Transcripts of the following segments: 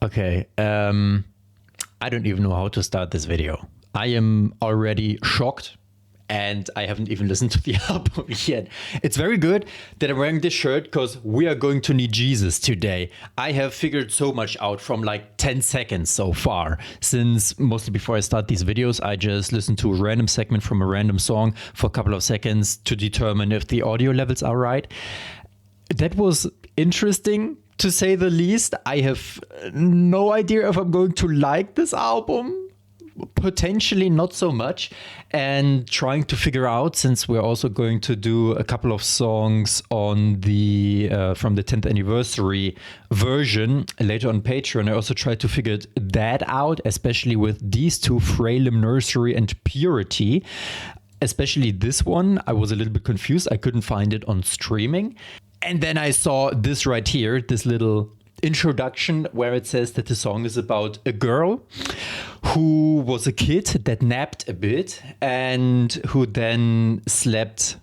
Okay, I don't even know how to start this video. I am already shocked and I haven't even listened to the album yet. It's very good that I'm wearing this shirt because we are going to need Jesus today. I have figured so much out from like 10 seconds so far, since mostly before I start these videos, I just listen to a random segment from a random song for a couple of seconds to determine if the audio levels are right. That was interesting, to say the least. I have no idea if I'm going to like this album. Potentially not so much. And trying to figure out, since we're also going to do a couple of songs on the from the 10th anniversary version later on Patreon, I also tried to figure that out, especially with these two, Fralem Nursery and Purity. Especially this one, I was a little bit confused. I couldn't find it on streaming. And then I saw this right here, this little introduction where it says that the song is about a girl who was a kid that napped a bit and who then slept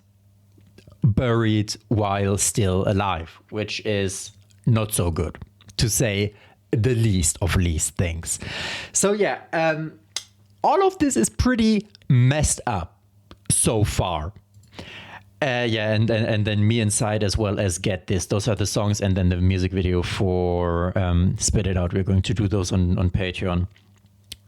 buried while still alive, which is not so good, to say the least of least things. So yeah, all of this is pretty messed up so far. Yeah, and then Me Inside as well as Get This. Those are the songs, and then the music video for Spit It Out. We're going to do those on Patreon.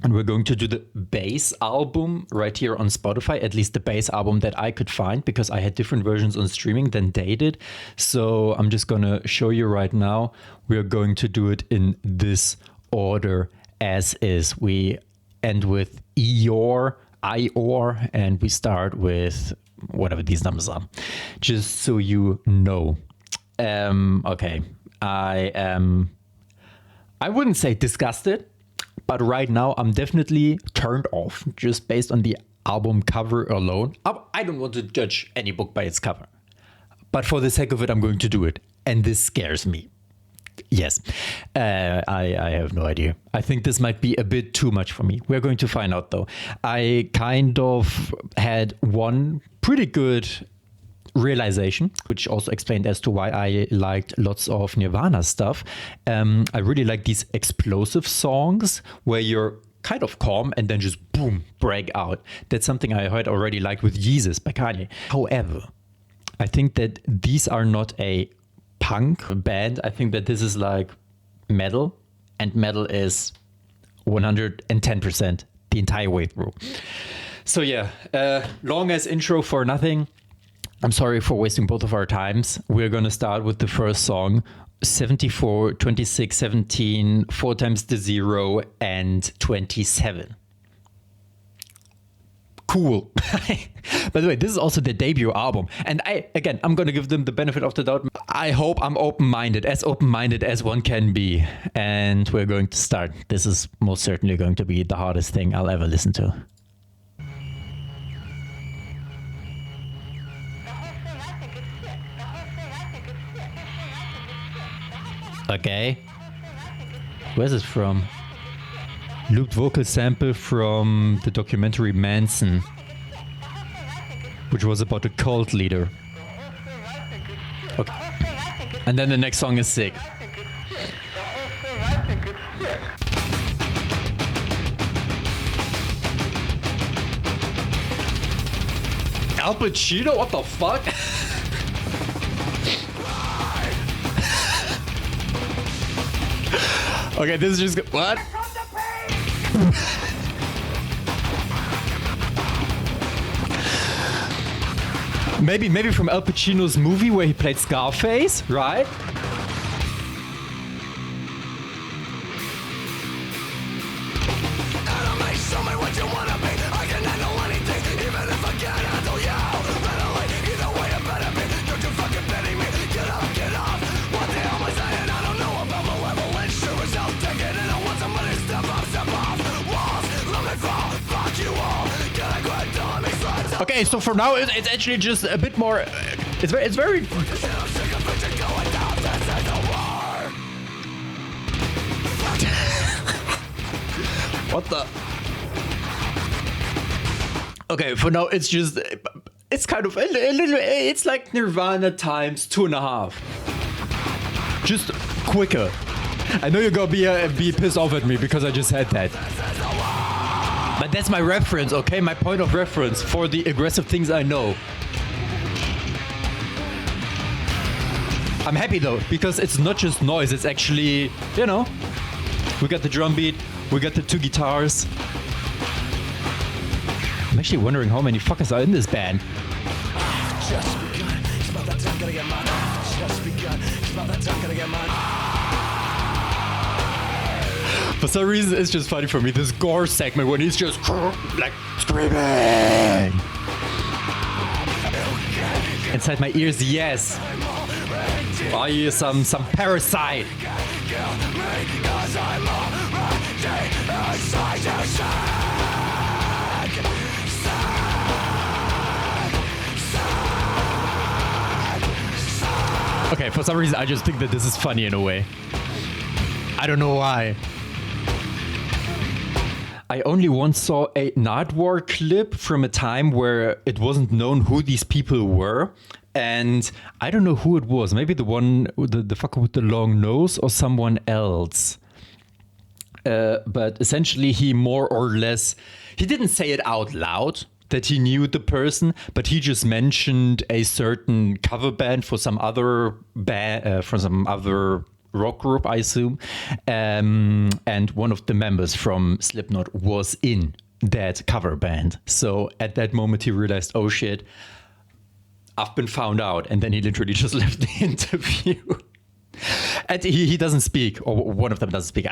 And we're going to do the bass album right here on Spotify, at least the bass album that I could find, because I had different versions on streaming than they did. So I'm just going to show you right now. We're going to do it in this order as is. We end with Eeyore, Ior, and we start with whatever these numbers are, just so you know. Okay, I wouldn't say disgusted, but right now I'm definitely turned off just based on the album cover alone. I don't want to judge any book by its cover, but for the sake of it, I'm going to do it, and this scares me. Yes, I have no idea. I think this might be a bit too much for me. We're going to find out, though. I kind of had one pretty good realization, which also explained as to why I liked lots of Nirvana stuff. I really like these explosive songs where you're kind of calm and then just boom, break out. That's something I heard already, like with Jesus by Kanye. However, I think that these are not a punk band. I think that this is like metal, and metal is 110% the entire way through. So yeah, long as intro for nothing. I'm sorry for wasting both of our times. We're going to start with the first song, 74, 26, 17, 4 times the 0, and 27. Cool. By the way, this is also their debut album. And I'm going to give them the benefit of the doubt. I hope I'm open-minded as one can be. And we're going to start. This is most certainly going to be the hardest thing I'll ever listen to. Okay. Where's this from? Looped vocal sample from the documentary Manson, which was about a cult leader. Okay. And then the next song is sick. Al Pacino? What the fuck? Okay, this is just... What? Maybe from Al Pacino's movie where he played Scarface, right? Okay, so for now it's actually just a bit more. It's very. What the? Okay, for now it's just. It's kind of a little. It's like Nirvana times 2.5. Just quicker. I know you're gonna be pissed off at me because I just said that. But that's my reference, okay? My point of reference for the aggressive things I know. I'm happy though, because it's not just noise, it's actually, you know, we got the drum beat, we got the 2 guitars. I'm actually wondering how many fuckers are in this band. For some reason, it's just funny for me, this gore segment when he's just like screaming. Inside my ears, yes. I hear some parasite. Okay, for some reason I just think that this is funny in a way. I don't know why. I only once saw a Nardwar clip from a time where it wasn't known who these people were. And I don't know who it was. Maybe the one, the fucker with the long nose or someone else. But essentially he more or less, he didn't say it out loud that he knew the person, but he just mentioned a certain cover band for some other rock group, I assume. And one of the members from Slipknot was in that cover band. So at that moment he realized, oh shit, I've been found out. And then he literally just left the interview. And he doesn't speak, or one of them doesn't speak.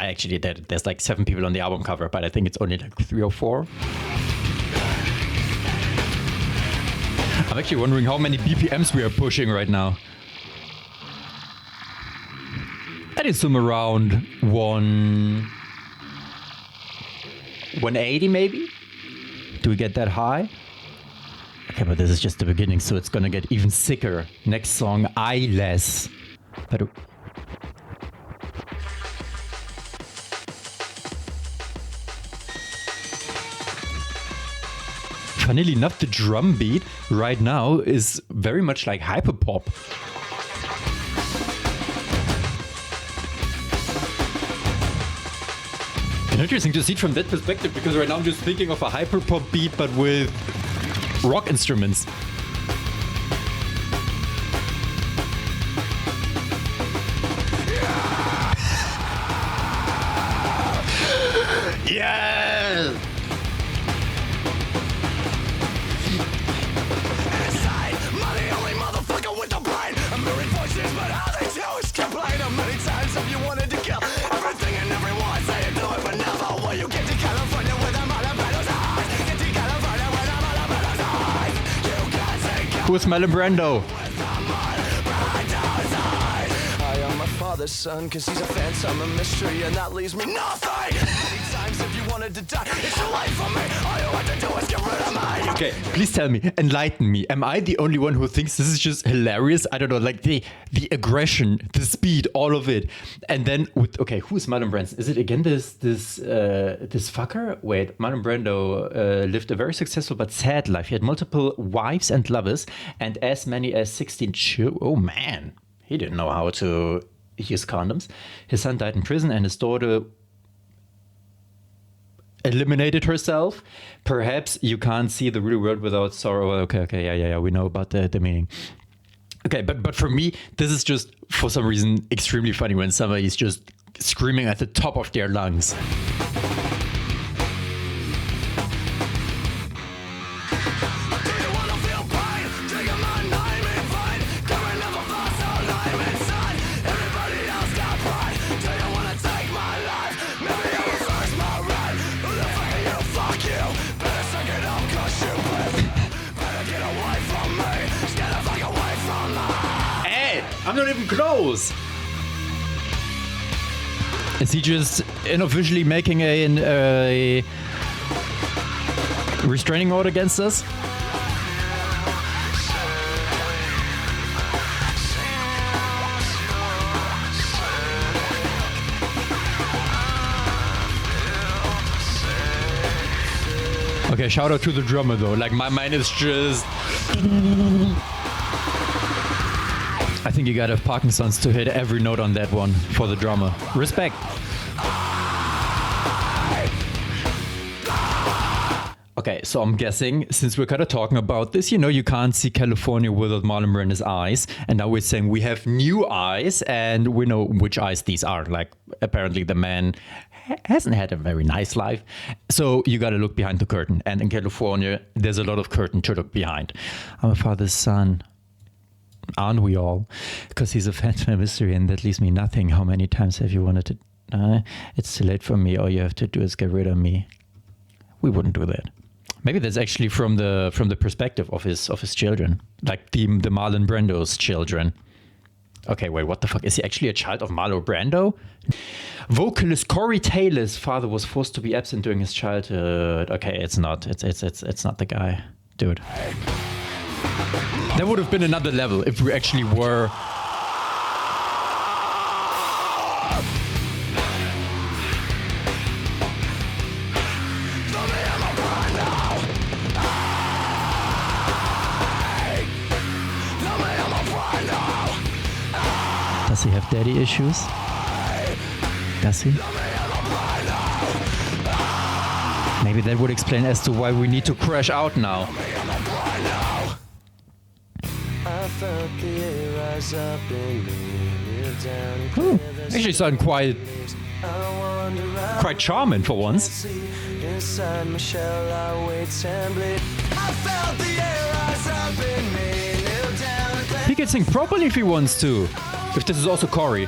There's like 7 people on the album cover, but I think it's only like 3 or 4. I'm actually wondering how many BPMs we are pushing right now. I assume around 180 maybe? Do we get that high? Okay, but this is just the beginning, so it's gonna get even sicker. Next song, Eyeless. But funnily enough, the drum beat right now is very much like hyperpop. And interesting to see it from that perspective, because right now I'm just thinking of a hyperpop beat but with rock instruments. Yes! Who's Marlon Brando? I am my father's son, cause he's a phantom, a mystery, and that leaves me nothing. Many times if you wanted to die, it's too late for me. All you have to do is get rid of me. Okay, please tell me, enlighten me. Am I the only one who thinks this is just hilarious? I don't know, like the aggression, the speed, all of it. And then with, okay, who's Marlon Brando? Is it again this fucker? Wait, Marlon Brando lived a very successful but sad life. He had multiple wives and lovers and as many as 16 children. Oh man, he didn't know how to use condoms. His son died in prison and his daughter eliminated herself. Perhaps you can't see the real world without sorrow. Okay, yeah, we know about the meaning. Okay, but for me, this is just, for some reason, extremely funny when somebody's just screaming at the top of their lungs. I'm not even close. Is he just unofficially making a restraining order against us? Okay, shout out to the drummer though. Like my mind is just... I think you gotta have Parkinson's to hit every note on that one for the drummer. Respect. Okay, so I'm guessing, since we're kind of talking about this, you can't see California without Marlon Brando's eyes. And now we're saying we have new eyes, and we know which eyes these are. Like, apparently the man hasn't had a very nice life. So you got to look behind the curtain. And in California, there's a lot of curtain to look behind. I'm a father's son. Aren't we all? Because he's a phantom mystery, and that leaves me nothing. How many times have you wanted to die? It's too late for me. All you have to do is get rid of me. We wouldn't do that. Maybe that's actually from the perspective of his children, like the Marlon Brando's children. Okay, wait, what the fuck? Is he actually a child of Marlon Brando? Vocalist Corey Taylor's father was forced to be absent during his childhood. Okay, it's not. It's not the guy, dude. That would have been another level if we actually were. Does he have daddy issues? Does he? Maybe that would explain as to why we need to crash out now. Actually sound quite charming for once. He can sing properly if he wants to. If this is also Corey.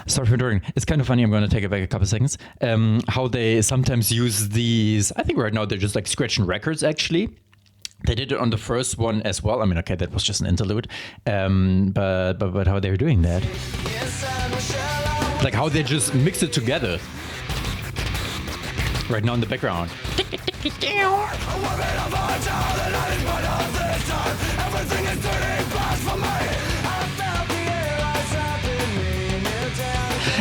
Sorry for interrupting. It's kind of funny. I'm going to take it back a couple seconds. How they sometimes use these. I think right now they're just like scratching records, actually. They did it on the first one as well. I mean, okay, that was just an interlude. But how they're doing that. Like how they just mix it together. Right now in the background.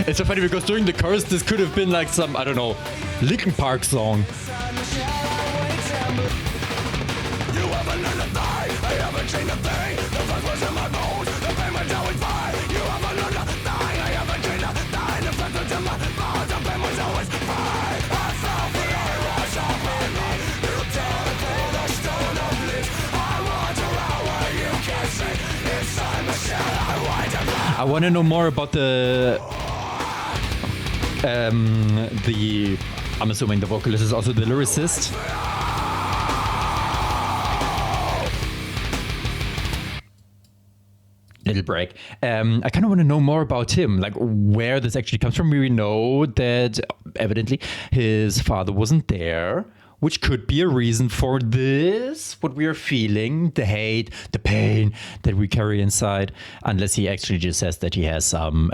It's so funny because during the chorus this could have been like some, I don't know, Linkin Park song. I want to know more about the I'm assuming the vocalist is also the lyricist. Little break. I kind of want to know more about him, like where this actually comes from. We know that evidently his father wasn't there, which could be a reason for this, what we are feeling, the hate, the pain that we carry inside, unless he actually just says that he has some,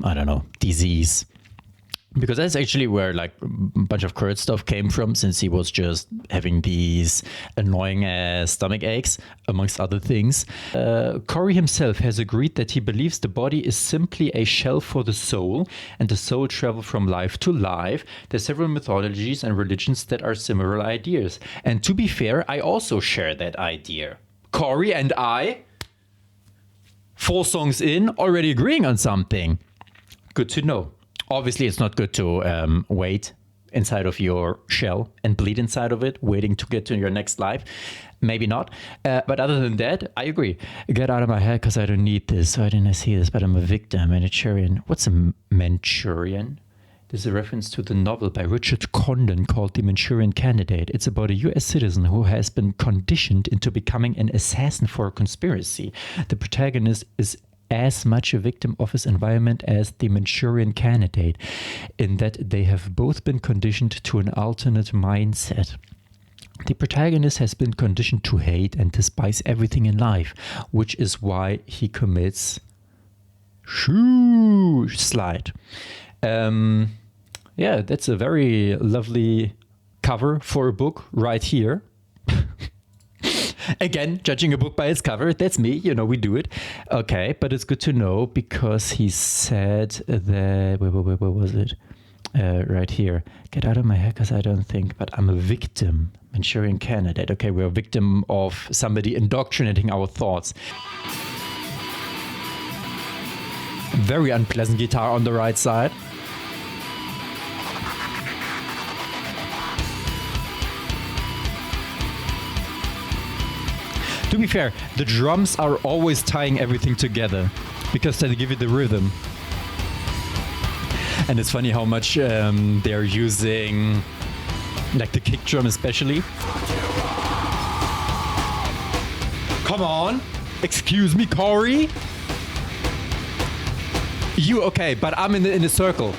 I don't know, disease. Because that's actually where like a bunch of Kurt stuff came from, since he was just having these annoying stomach aches, amongst other things. Corey himself has agreed that he believes the body is simply a shell for the soul, and the soul travels from life to life. There's several mythologies and religions that are similar ideas. And to be fair, I also share that idea. Corey and I, 4 songs in, already agreeing on something. Good to know. Obviously, it's not good to wait inside of your shell and bleed inside of it, waiting to get to your next life. Maybe not. But other than that, I agree. Get out of my head because I don't need this. Why didn't I see this? But I'm a victim, Manchurian. What's a Manchurian? This is a reference to the novel by Richard Condon called The Manchurian Candidate. It's about a US citizen who has been conditioned into becoming an assassin for a conspiracy. The protagonist is as much a victim of his environment as the Manchurian Candidate, in that they have both been conditioned to an alternate mindset. The protagonist has been conditioned to hate and despise everything in life, which is why he commits suicide. Yeah, that's a very lovely cover for a book right here. Again, judging a book by its cover, that's me, we do it. Okay, but it's good to know because he said that, where was it? right here. Get out of my head because I don't think, but I'm a victim. Manchurian candidate. Okay, we're a victim of somebody indoctrinating our thoughts. Very unpleasant guitar on the right side. To be fair, the drums are always tying everything together because they give it the rhythm. And it's funny how much they're using, like the kick drum especially. Come on! Excuse me, Corey? You, okay, but I'm in the circle.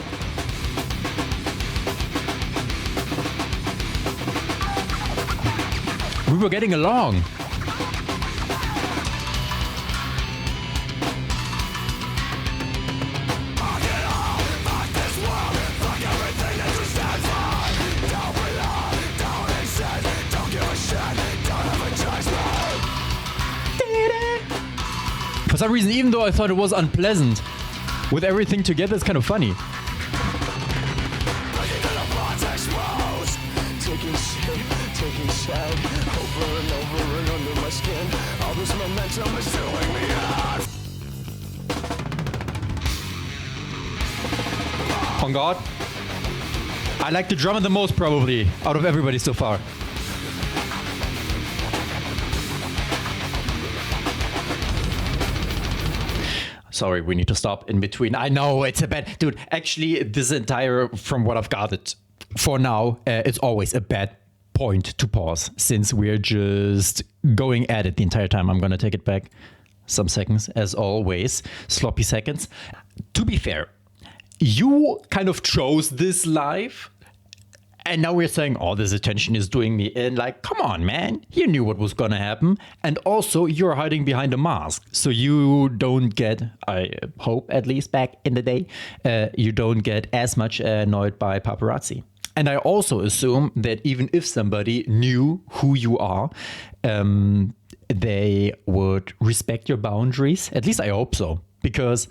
We were getting along. For some reason, even though I thought it was unpleasant, with everything together, it's kind of funny. Taking shape over and over and under my skin. All this momentum is doing me out. On God. I like the drummer the most probably out of everybody so far. Sorry, we need to stop in between. I know it's a bad... Dude, actually, this entire, from what I've gathered, for now, it's always a bad point to pause since we're just going at it the entire time. I'm going to take it back some seconds, as always. Sloppy seconds. To be fair, you kind of chose this live. And now we're saying, oh, this attention is doing me in. Like, come on, man. You knew what was going to happen. And also, you're hiding behind a mask. So you don't get, I hope at least back in the day, you don't get as much annoyed by paparazzi. And I also assume that even if somebody knew who you are, they would respect your boundaries. At least I hope so. Because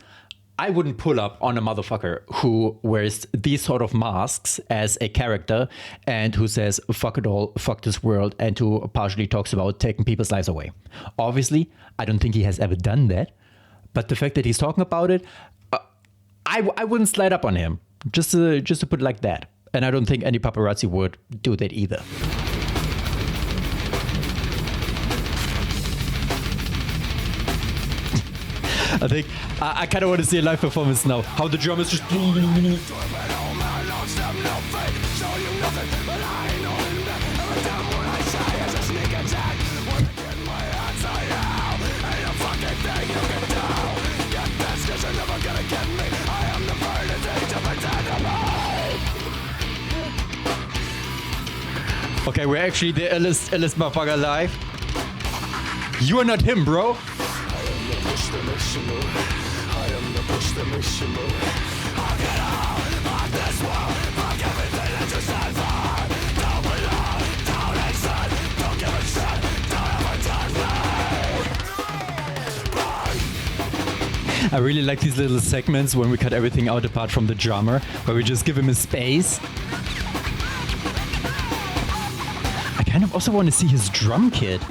I wouldn't pull up on a motherfucker who wears these sort of masks as a character and who says, fuck it all, fuck this world, and who partially talks about taking people's lives away. Obviously, I don't think he has ever done that. But the fact that he's talking about it, I wouldn't slide up on him, just to put it like that. And I don't think any paparazzi would do that either. I think I kind of want to see a live performance now. How the drum is just... Okay, we're actually the illest motherfucker alive. You are not him, bro. I really like these little segments when we cut everything out apart from the drummer, where we just give him a space. I kind of also want to see his drum kit.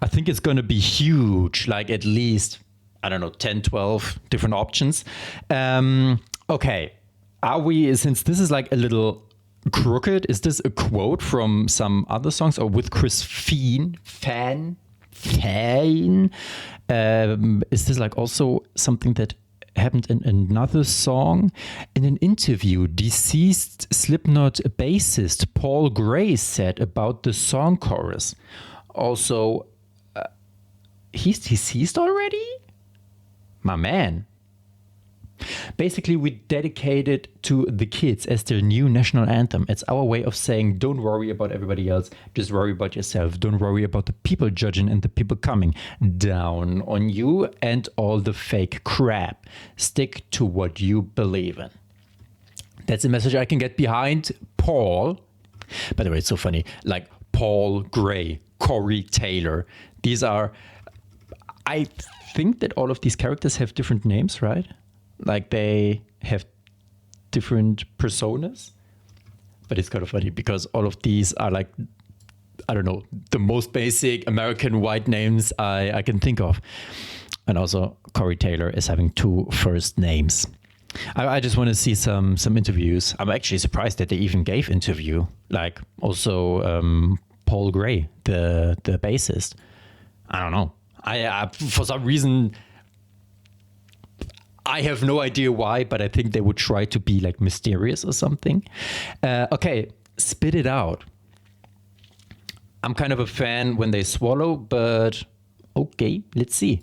I think it's going to be huge, like at least, I don't know, 10, 12 different options. Okay, are we, since this is like a little crooked, is this a quote from some other songs or with Chris Fan? Is this like also something that happened in another song? In an interview, deceased Slipknot bassist Paul Gray said about the song chorus. Also, he's deceased already? My man. Basically, we dedicate it to the kids as their new national anthem. It's our way of saying, don't worry about everybody else, just worry about yourself. Don't worry about the people judging and the people coming down on you and all the fake crap. Stick to what you believe in. That's a message I can get behind. Paul. By the way, it's so funny. Like Paul Gray, Corey Taylor. These are... I think that all of these characters have different names, right? Like they have different personas. But it's kind of funny because all of these are like, I don't know, the most basic American white names I can think of. And also Corey Taylor is having 2 first names. I just want to see some interviews. I'm actually surprised that they even gave interview. Like also Paul Gray, the bassist. I don't know. I for some reason, I have no idea why, but I think they would try to be like mysterious or something. Okay, Spit It Out. I'm kind of a fan when they swallow, but okay, let's see.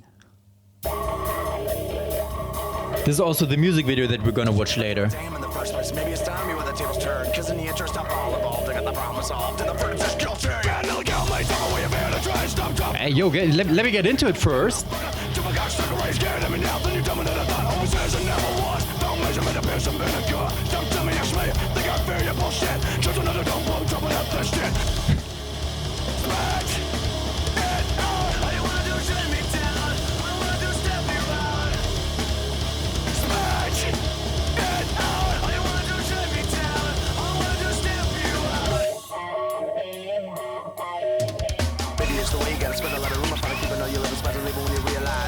This is also the music video that we're gonna watch later. Damn, in the first place, maybe it's time you when the tables turn. Cause in the interest of all involved, I got the problem solved. And the verdict is guilty. And they'll go late, I'm away of here to try and stop. Hey, yo, let me get into it first.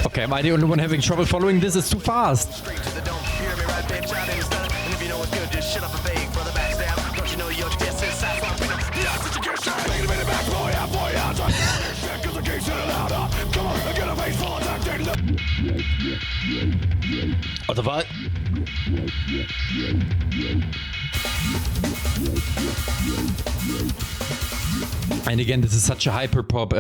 Okay, am I the only one having trouble following this? It's too fast. Straight to the dome, you hear me right, bitch, I didn't stun. And if you know what's good, just shut up and beg for the backstab. Don't you know your diss is size like we know. Yeah, such a good shot. Take it a minute back, boy, out, boy, out. Shit, cause the king's sitting louder. Come on, get a face full of tactic. What the fuck? And again, this is such a hyper pop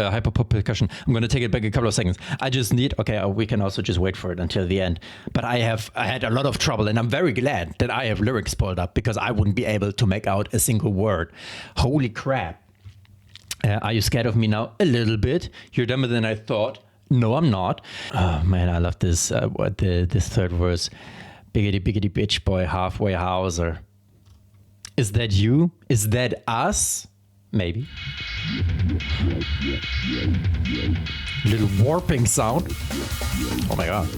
percussion. I'm going to take it back a couple of seconds. I just need, okay, we can also just wait for it until the end. But I had a lot of trouble, and I'm very glad that I have lyrics pulled up because I wouldn't be able to make out a single word. Holy crap. Are you scared of me now? A little bit. You're dumber than I thought. No, I'm not. Oh man, I love this. This third verse. Biggity biggity bitch boy, halfway houser. Is that you? Is that us? Maybe. Little warping sound. Oh my god.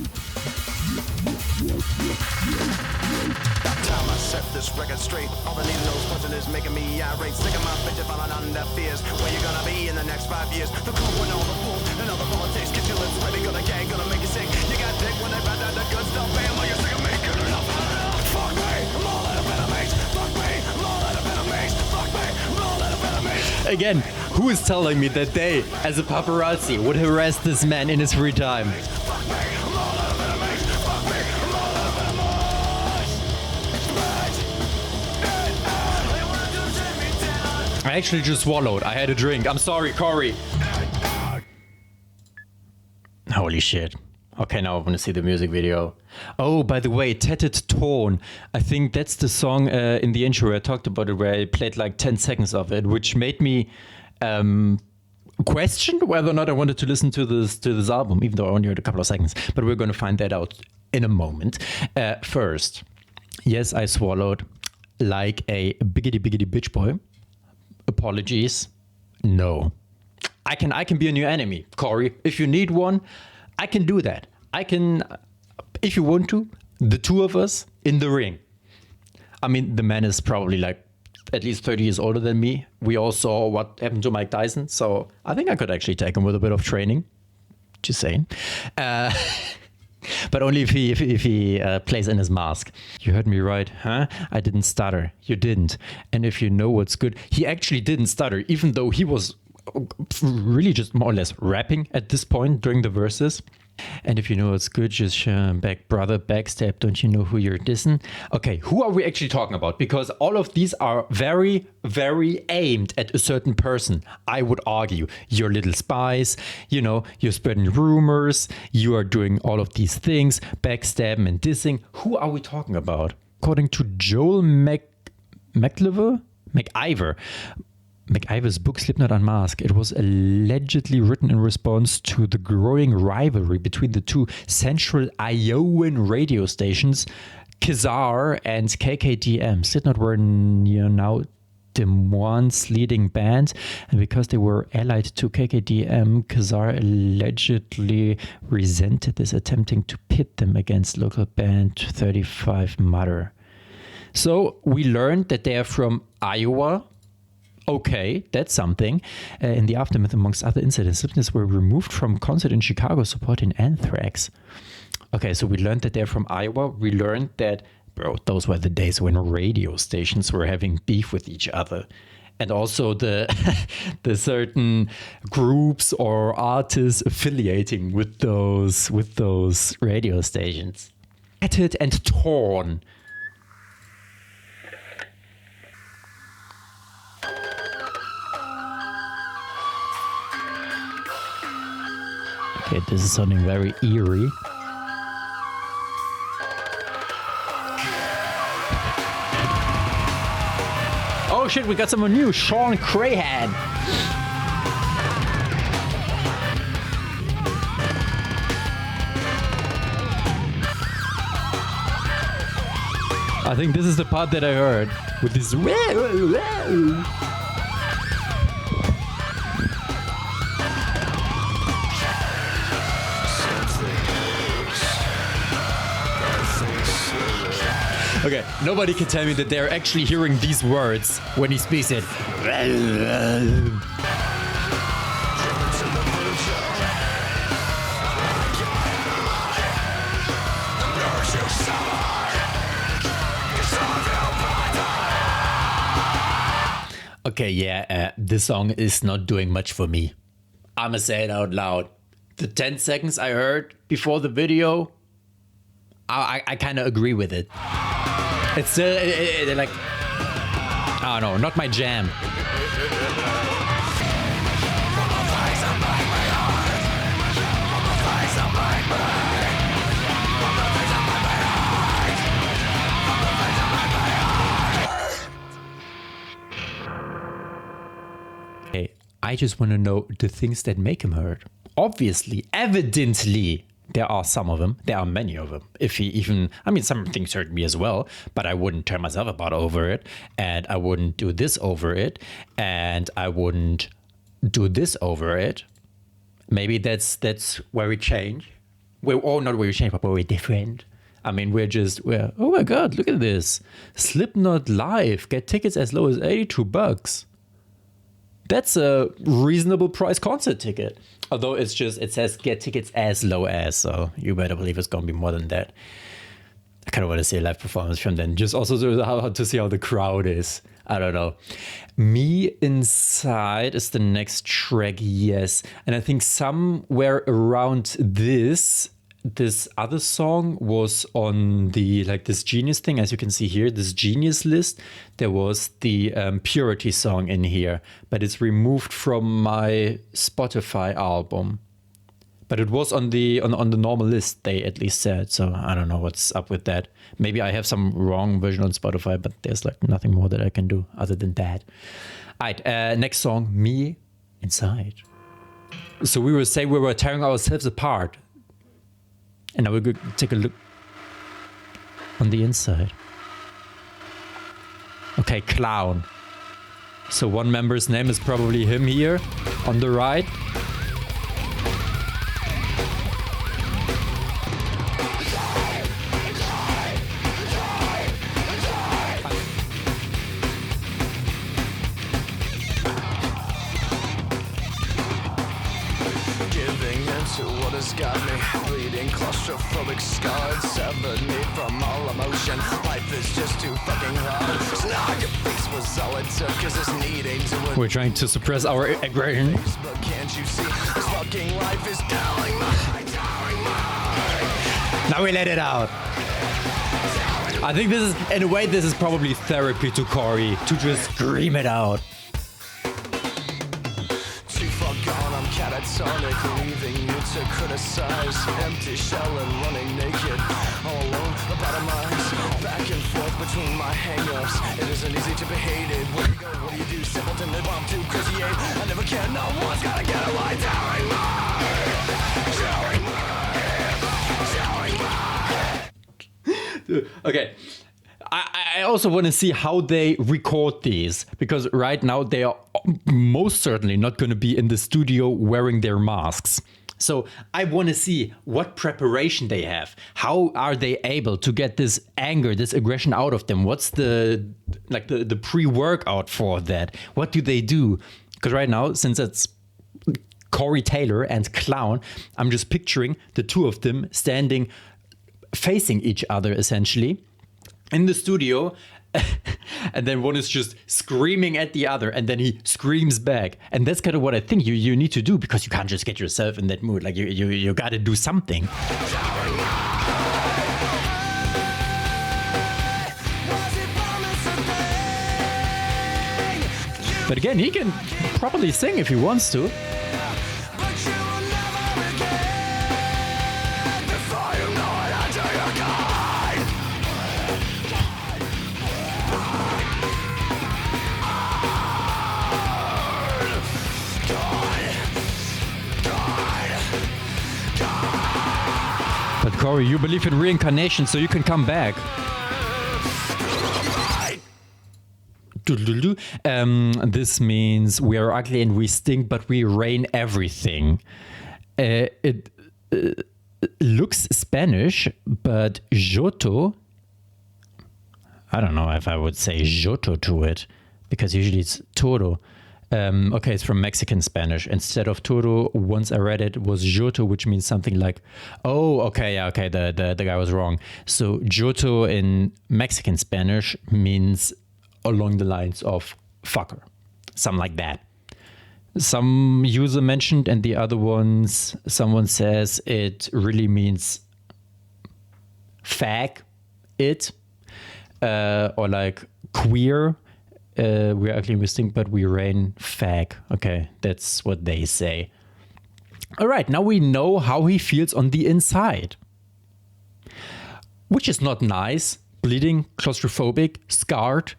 That time I set this record straight. All the needles punching is making me irate. Sick of my bitches falling under fears. Where you gonna be in the next 5 years? The cool when all the fools and all the politics get your lips ready. Gonna gang, gonna make you sick. You got dick when they bad out the good stuff. Bam, while you're sick of me. Good enough. Fuck me, I'm all out of enemies. Fuck me, I'm all out of enemies. Fuck me, I'm all out of enemies. Again, who is telling me that they, as a paparazzi, would harass this man in his free time? Fuck me, I'm all out of enemies. Fuck me, I'm all out of enemies. I actually just swallowed. I had a drink. I'm sorry, Corey. Holy shit. Okay, now I want to see the music video. Oh, by the way, Tatted Tone. I think that's the song in the intro where I talked about it, where I played like 10 seconds of it, which made me question whether or not I wanted to listen to this album, even though I only heard a couple of seconds. But we're going to find that out in a moment. First, yes, I swallowed like a biggity biggity bitch boy. Apologies. No. I can be a new enemy, Corey. If you need one, I can do that. I can, if you want to, the two of us in the ring. I mean, the man is probably like at least 30 years older than me. We all saw what happened to Mike Tyson. So I think I could actually take him with a bit of training. Just saying. But only if he plays in his mask. You heard me right, huh? I didn't stutter. You didn't. And if you know what's good, he actually didn't stutter, even though he was really just more or less rapping at this point during the verses. And if you know what's good, just back, brother, backstab, don't you know who you're dissing? Okay, who are we actually talking about? Because all of these are very, very aimed at a certain person. I would argue, you're little spies, you know, you're spreading rumors, you are doing all of these things, backstabbing and dissing. Who are we talking about? According to Joel McIver's book Slipknot Unmasked, it was allegedly written in response to the growing rivalry between the two central Iowan radio stations, Kazar and KKDM. Slipknot were now Des Moines' leading band, and because they were allied to KKDM, Kazar allegedly resented this, attempting to pit them against local band 35 Mother. So we learned that they are from Iowa. Okay, that's something. In the aftermath, amongst other incidents, Slipknot were removed from concert in Chicago supporting Anthrax. Okay, so we learned that they're from Iowa. We learned that, bro, those were the days when radio stations were having beef with each other. And also the the certain groups or artists affiliating with those radio stations. Tattered and torn. Okay, this is sounding very eerie. Oh shit, we got someone new, Sean Crahan. I think this is the part that I heard with this. Okay, nobody can tell me that they're actually hearing these words when he speaks it. Okay, yeah, this song is not doing much for me. I'ma say it out loud. The 10 seconds I heard before the video, I kind of agree with it. It's still like, I don't know, not my jam. Hey, I just want to know the things that make him hurt. Obviously, evidently, there are some of them. There are many of them. If he even, I mean, some things hurt me as well, but I wouldn't tear myself apart over it. And I wouldn't do this over it. And I wouldn't do this over it. Maybe that's where we change. We're all not where we change, but we're different. I mean, we're, oh my God, look at this. Slipknot live. Get tickets as low as $82. That's a reasonable price concert ticket. Although it says get tickets as low as, so you better believe it's going to be more than that. I kind of want to see a live performance from them, just also to see how the crowd is. I don't know. Me Inside is the next track, yes. And I think somewhere around this other song was on the, like, this Genius thing. As you can see here, this Genius list, there was the Purity song in here, but it's removed from my Spotify album. But it was on the normal list, they at least said. So I don't know what's up with that. Maybe I have some wrong version on Spotify, but there's like nothing more that I can do other than that. All right, next song, Me Inside. So we were saying we were tearing ourselves apart. And now we're going to take a look on the inside. Okay, Clown. So one member's name is probably him here on the right. Got me bleeding, claustrophobic, scarred, severed me from all emotion. Life is just too fucking hard. Snag, your face was all it took, cause it's needing to. We're trying to suppress our aggression. But can't you see, this fucking life is telling my. Now we let it out. I think this is, in a way, this is probably therapy to Corey, to just scream it out. Catatonic, leaving you to criticize. Empty shell and running naked, all alone, about a minds. Back and forth between my hang-ups. It isn't easy to be hated. Where you go, what do you do? Simpleton and bomb too crazy. I never can, no one's gotta get a line. Okay. I also want to see how they record these, because right now they are most certainly not going to be in the studio wearing their masks. So I want to see what preparation they have. How are they able to get this anger, this aggression out of them? What's the pre-workout for that? What do they do? Because right now, since it's Corey Taylor and Clown, I'm just picturing the two of them standing facing each other essentially in the studio. And then one is just screaming at the other, and then he screams back. And that's kind of what I think you need to do, because you can't just get yourself in that mood. Like you got to do something. But again, he can probably sing if he wants to. But Corey, you believe in reincarnation, so you can come back. This means we are ugly and we stink, but we reign everything. It looks Spanish, but Joto, I don't know if I would say Joto to it, because usually it's Toro. Okay, it's from Mexican Spanish. Instead of Toro, once I read it, was Joto, which means something like, oh, okay, yeah, okay, the guy was wrong. So Joto in Mexican Spanish means along the lines of fucker, something like that. Some user mentioned, and the other ones, someone says it really means fag, it, or like queer. We're ugly and we stink, but we reign fag. Okay, that's what they say. All right, now we know how he feels on the inside. Which is not nice. Bleeding, claustrophobic, scarred,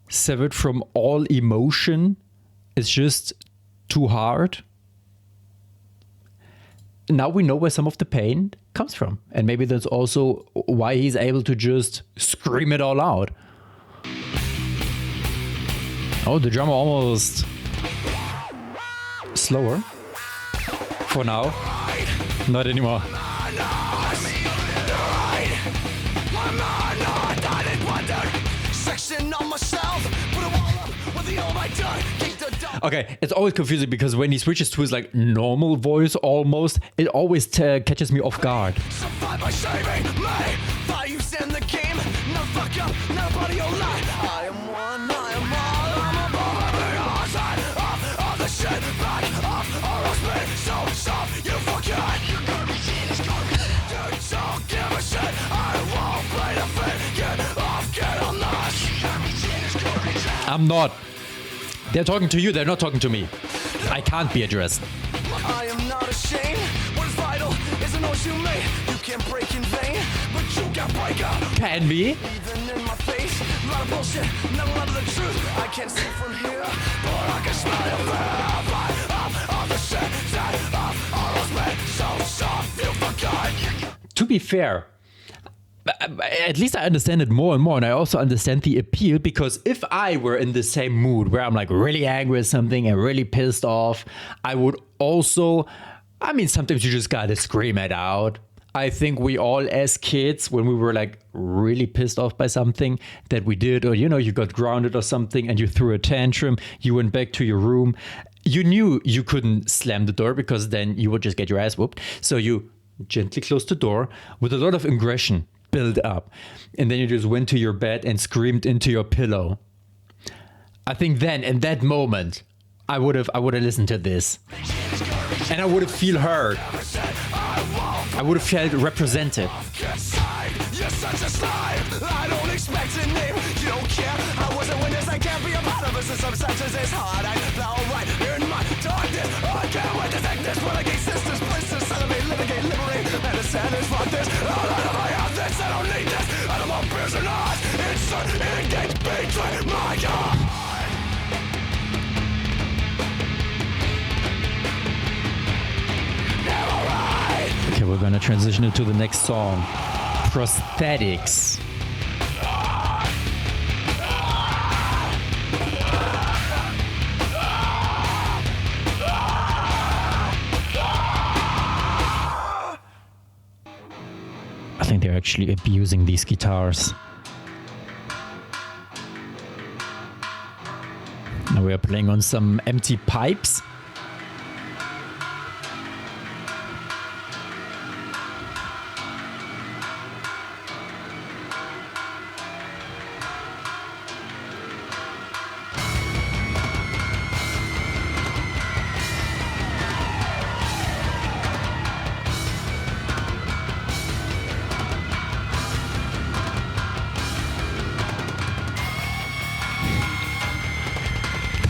severed from all emotion. It's just too hard. Now we know where some of the pain comes from. And maybe that's also why he's able to just scream it all out. Oh, the drummer almost slower. For now. Not anymore. Okay, it's always confusing because when he switches to his like normal voice almost, it always catches me off guard. I'm not. They're talking to you, they're not talking to me. I can't be addressed. I am not ashamed. What is vital isn't all you made. You can break in vain, but you can break up. Can be. Even in my face, a lot of bullshit, not a lot of the truth. I can't see from here, but I can smell your breath. All the shit that all those men so soft you forgot. To be fair, at least I understand it more and more, and I also understand the appeal, because if I were in the same mood where I'm like really angry at something and really pissed off, I would also, I mean, sometimes you just gotta scream it out. I think we all as kids, when we were like really pissed off by something that we did, or you got grounded or something and you threw a tantrum, you went back to your room, you knew you couldn't slam the door because then you would just get your ass whooped. So you gently closed the door with a lot of aggression build up, and then you just went to your bed and screamed into your pillow. I think then in that moment I would have listened to this and I would have feel heard. I would have felt represented. You're such a slime. I don't expect a name. You don't care. I wasn't witness. I can't be a part of it. Since I'm such as it's hard. I fell right in my darkness. I can't wait to take this. Relegate sisters, places, celebrate, litigate, liberate. And it's sad as fuck this. All out of my outfits. I don't need this. Out of my prisoners. Insert, engage, betray my God. Okay, we're gonna transition into the next song. Prosthetics. They're actually abusing these guitars. Now we are playing on some empty pipes.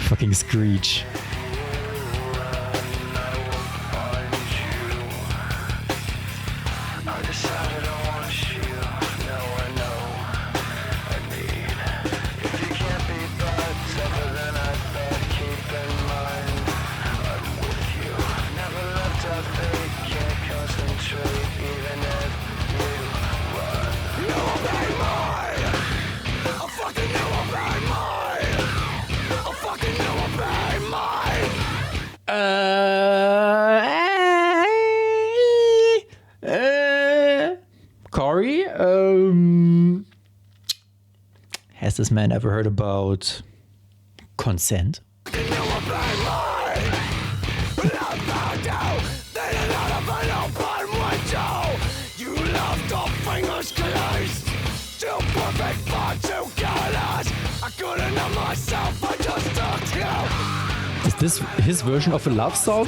Fucking screech. Corey, has this man ever heard about consent? Is this his version of a love song?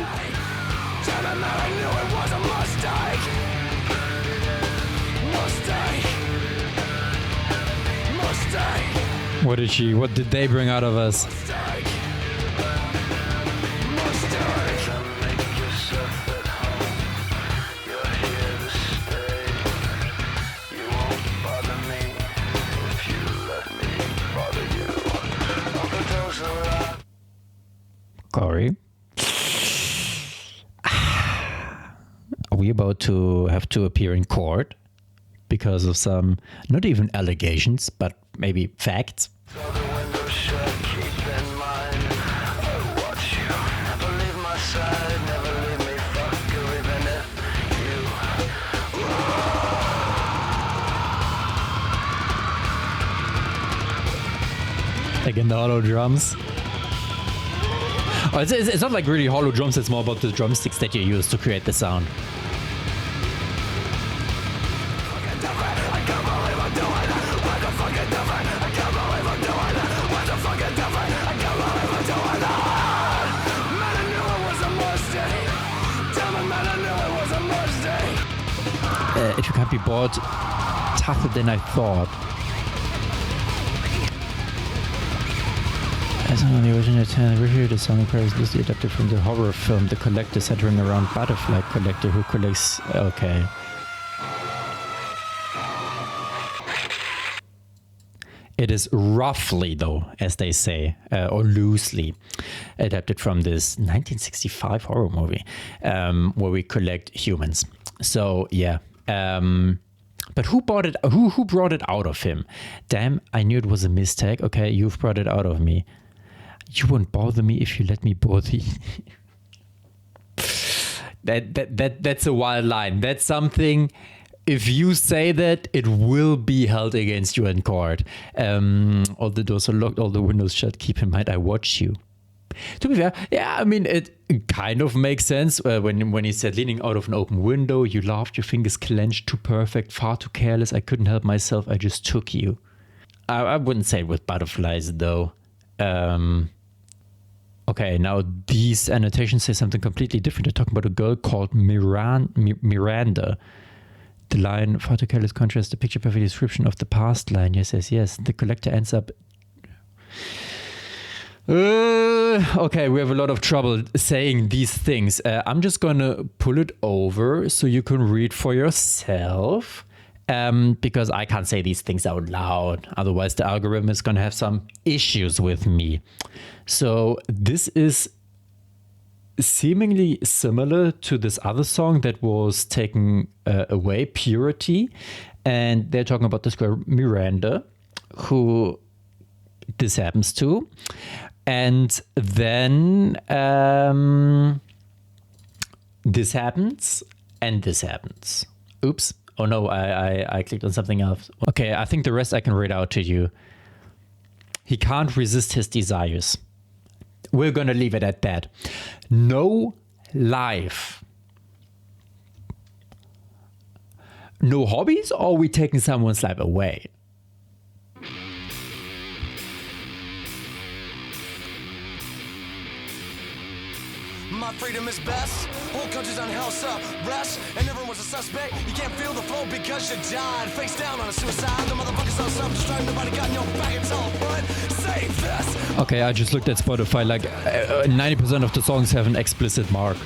What did they bring out of us? Corey, are we about to have to appear in court because of some, not even allegations, but maybe facts? Again, the hollow drums. Oh, it's not like really hollow drums, it's more about the drumsticks that you use to create the sound. If you can't be bored, tougher than I thought. As on the original the song is loosely adapted from the horror film The Collector, centering around Butterfly Collector, who collects... Okay. It is roughly, though, as they say, or loosely, adapted from this 1965 horror movie, where we collect humans. So, yeah. But who brought it? Who brought it out of him? Damn, I knew it was a mistake. Okay, you've brought it out of me. You won't bother me if you let me bother you. That's a wild line. That's something. If you say that, it will be held against you in court. All the doors are locked, all the windows shut. Keep in mind, I watch you. To be fair, yeah, I mean, it kind of makes sense when he said leaning out of an open window, you laughed, your fingers clenched, too perfect, far too careless. I couldn't help myself. I just took you. I wouldn't say it with butterflies, though. Okay, now these annotations say something completely different. They're talking about a girl called Miranda. The line, far too careless contrast, the picture perfect description of the past line. Yes, yes, yes. The collector ends up... okay, we have a lot of trouble saying these things. I'm just going to pull it over so you can read for yourself. Because I can't say these things out loud. Otherwise, the algorithm is going to have some issues with me. So this is seemingly similar to this other song that was taken away, Purity. And they're talking about this girl, Miranda, who this happens to. And then this happens and this happens. Oops. Oh no, I clicked on something else. Okay, I think the rest I can read out to you. He can't resist his desires. We're gonna leave it at that. No life. No hobbies, or are we taking someone's life away? My freedom is best. Whole country's on house arrest, and everyone's a suspect. You can't feel the flow because you died. Face down on a suicide. The motherfuckers on self-destruct. Nobody got no back. It's all front. Save this. Okay, I just looked at Spotify. Like 90% of the songs have an explicit mark.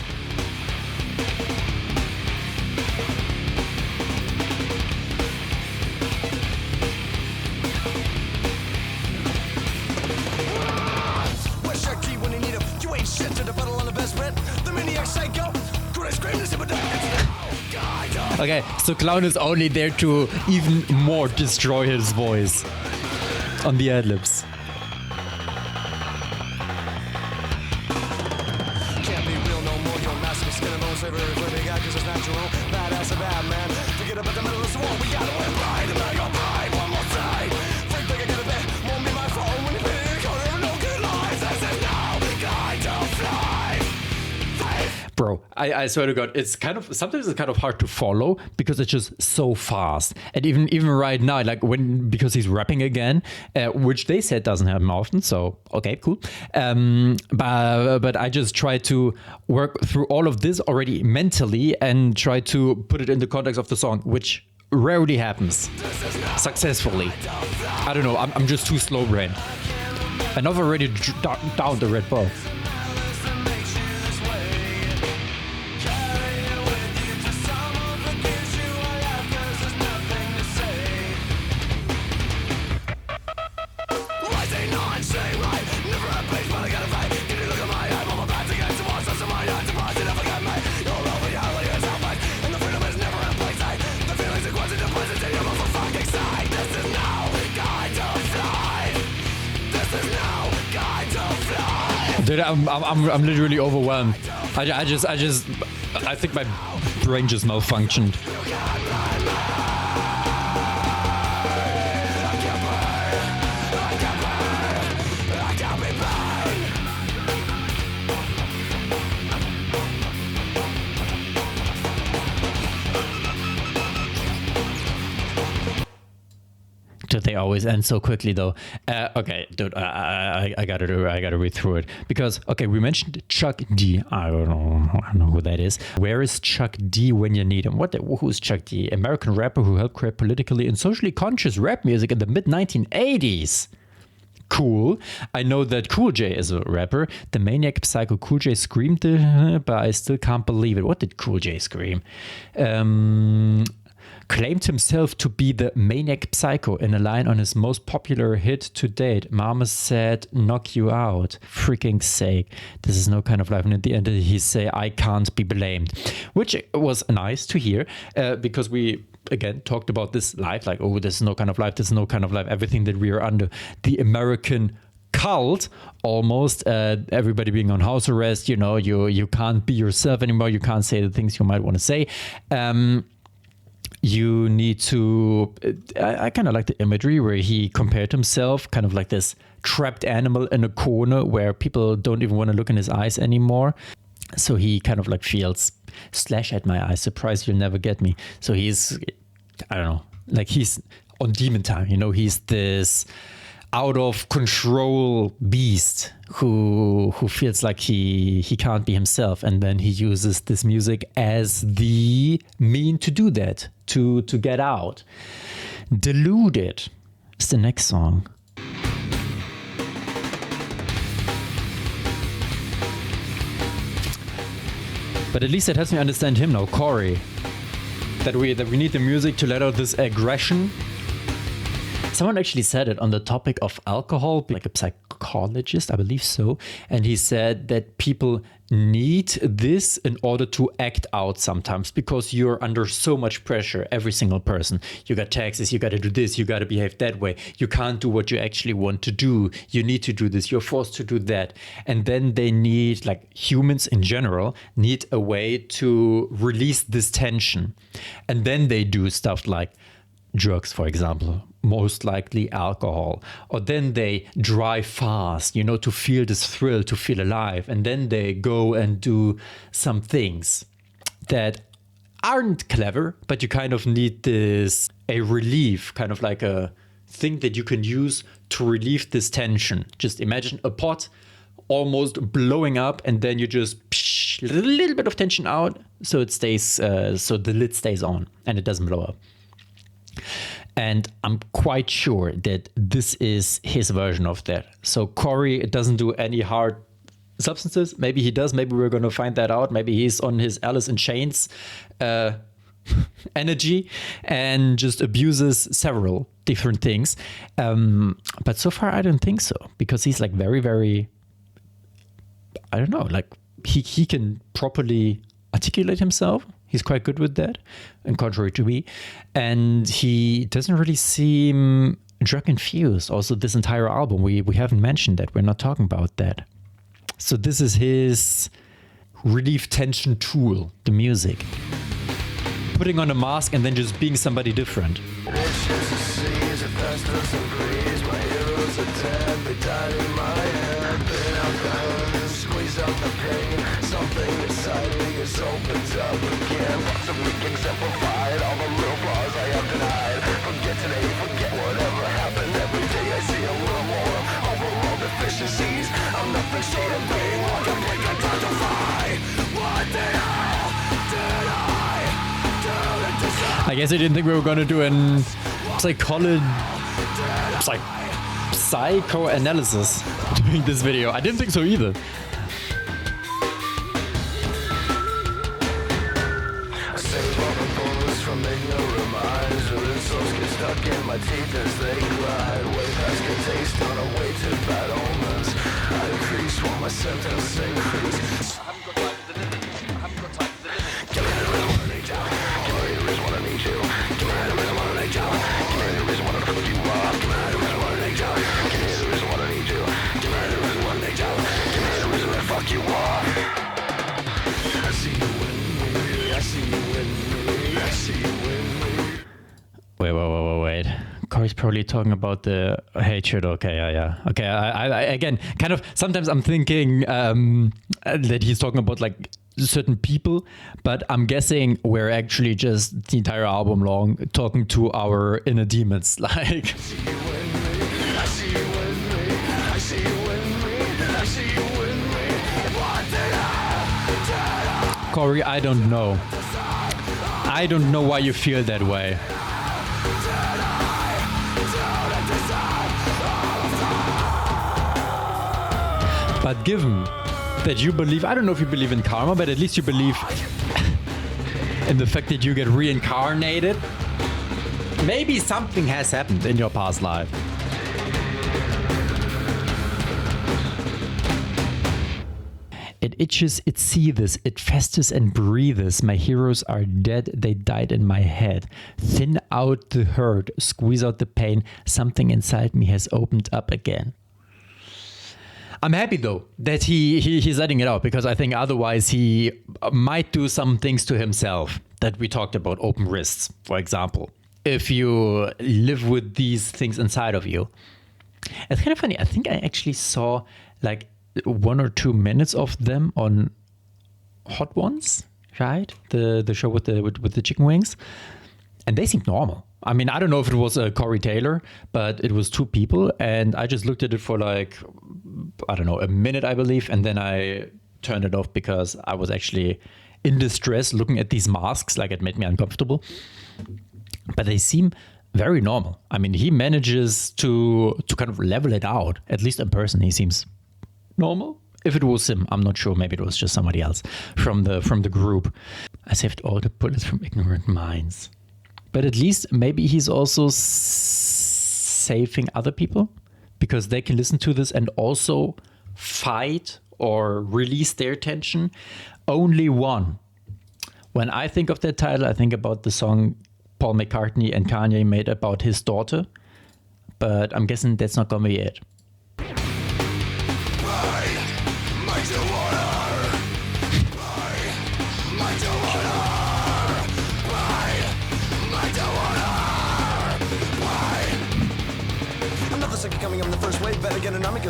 Okay, so Clown is only there to even more destroy his voice on the ad-libs. Can't be real no more. Your massive skin and bones, favorite everything got because it's natural. Badass a bad man. Forget about the middle of the war. We gotta win right. And I go pride. One more time. Freak like I got a bit. Won't be my fault when you pay your corner. No good lies. This is now guide to fly. Bro, I swear to God, it's kind of sometimes it's kind of hard to follow because it's just so fast. And even right now, like because he's rapping again, which they said doesn't happen often. So okay, cool. But I just try to work through all of this already mentally and try to put it in the context of the song, which rarely happens successfully. I don't know. I'm just too slow brained. And I've already down the red ball. Dude, I'm literally overwhelmed. I think my brain just malfunctioned. They always end so quickly though. Okay, dude, I gotta read through it because okay, we mentioned Chuck D. I don't know who that is. Where is Chuck D when you need him? Who's Chuck D? American rapper who helped create politically and socially conscious rap music in the mid 1980s. Cool. I know that Cool J is a rapper. The Maniac Psycho Cool J screamed, but I still can't believe it. What did Cool J scream? Claimed himself to be the Maniac Psycho in a line on his most popular hit to date. Mama said, knock you out. Freaking sake. This is no kind of life. And at the end, he say, I can't be blamed. Which was nice to hear because we, again, talked about this life. Like, oh, this is no kind of life. This is no kind of life. Everything that we are under. The American cult, almost everybody being on house arrest. You know, you can't be yourself anymore. You can't say the things you might want to say. You need to, I kind of like the imagery where he compared himself kind of like this trapped animal in a corner where people don't even want to look in his eyes anymore. So he kind of like feels, slash at my eyes, surprised you'll never get me. So he's, I don't know, like he's on demon time, you know, he's this out of control beast who feels like he can't be himself, and then he uses this music as the mean to do that, to get out. Deluded is the next song. But at least it helps me understand him now, Corey. That we need the music to let out this aggression. Someone actually said it on the topic of alcohol, like a psychologist, I believe so. And he said that people need this in order to act out sometimes, because you're under so much pressure, every single person. You got taxes, you got to do this, you got to behave that way. You can't do what you actually want to do. You need to do this, you're forced to do that. And then they need, like humans in general, need a way to release this tension. And then they do stuff like drugs, for example, most likely alcohol, or then they drive fast, to feel this thrill, to feel alive. And then they go and do some things that aren't clever, but you kind of need a relief, kind of like a thing that you can use to relieve this tension. Just imagine a pot almost blowing up, and then you just a little bit of tension out, so it stays, so the lid stays on and it doesn't blow up. And I'm quite sure that this is his version of that. So Corey doesn't do any hard substances. Maybe he does. Maybe we're going to find that out. Maybe he's on his Alice in Chains energy and just abuses several different things. But so far, I don't think so, because he's like very, very, I don't know, like he can properly articulate himself. He's quite good with that, in contrary to me. And he doesn't really seem drug infused. Also, this entire album, we haven't mentioned that. We're not talking about that. So this is his relief tension tool, the music. Putting on a mask and then just being somebody different. Something inside me is opened up again. Possibly exemplified all the little flaws I have denied. Forget today, forget whatever happened. Every day I see a little more overall deficiencies. I'm nothing short of being one complete identify. What the hell did I do to deserve? I guess I didn't think we were going to do an psychoanalysis during this video. I didn't think so either. Stuck in my teeth as they glide. Way past good taste on a way to bad omens. I decrease while my symptoms increase. I haven't got time for the living. I haven't got time for the living. Give me the reason why I need you. Give me the reason why I need you. Give me the reason why I need you. Give me the reason why I put you up. Give me the reason why I need you. Give me the reason why I need you. Give me the reason why I need you. Give me the reason why I fuck you up. I see you in me. I see you in me. I see you in me. Wait. Corey's probably talking about the hatred. Okay, yeah. Okay, I again, kind of, sometimes I'm thinking that he's talking about like certain people, but I'm guessing we're actually just the entire album long talking to our inner demons. Like, Corey, I don't know. I don't know why you feel that way. But given that you believe, I don't know if you believe in karma, but at least you believe in the fact that you get reincarnated, maybe something has happened in your past life. It itches, it seethes, it festers and breathes. My heroes are dead, they died in my head. Thin out the hurt, squeeze out the pain. Something inside me has opened up again. I'm happy though that he's letting it out, because I think otherwise he might do some things to himself that we talked about, open wrists, for example. If you live with these things inside of you. It's kind of funny. I think I actually saw like 1 or 2 minutes of them on Hot Ones, right? The show with the chicken wings, and they seemed normal. I mean, I don't know if it was Corey Taylor, but it was 2 people, and I just looked at it for like, I don't know, a minute, I believe, and then I turned it off because I was actually in distress looking at these masks. Like, it made me uncomfortable. But they seem very normal. I mean, he manages to kind of level it out. At least in person, he seems normal. If it was him, I'm not sure. Maybe it was just somebody else from the group. I saved all the bullets from ignorant minds. But at least maybe he's also saving other people, because they can listen to this and also fight or release their tension. Only One. When I think of that title, I think about the song Paul McCartney and Kanye made about his daughter. But I'm guessing that's not gonna be it.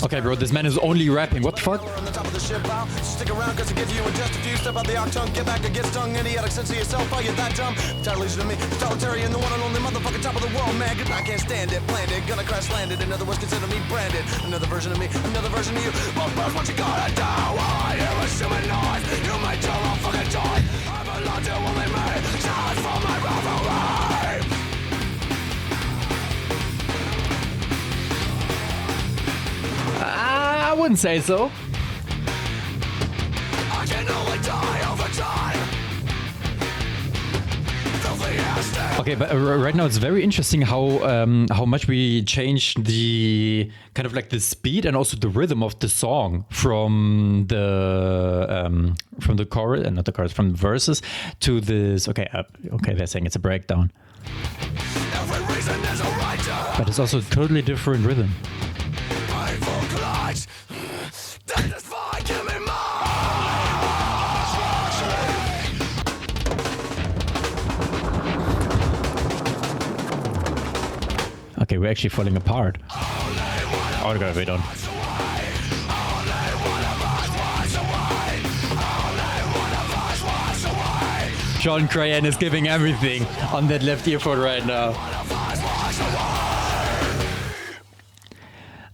Okay, bro, this man is only rapping. What the fuck? Stick around cause it gives you in just a few. Step out the octung, get back or get stung. Idiotic sense of yourself, are you that dumb? Title to me, totalitarian, the one and only motherfucker top of the world, man. Cause I can't stand it, planned it, gonna crash landed. In other words, consider me branded. Another version of me, another version of you. Both birds, what you gonna do? I hear a human noise. You made your own fucking joy. I'm allowed to only me. Challenge for my rivalry. I wouldn't say so. I can only die over time. Okay, but right now it's very interesting how much we changed the kind of like the speed and also the rhythm of the song from the chorus and not the chorus, from the verses to this. Okay, they're saying it's a breakdown, Every reason is a right to but it's also a totally different rhythm. painful clutch. That is fine, give me more. Okay, we're actually falling apart. Oh, God, wait on. Sean Crayan is giving everything on that left earphone right now.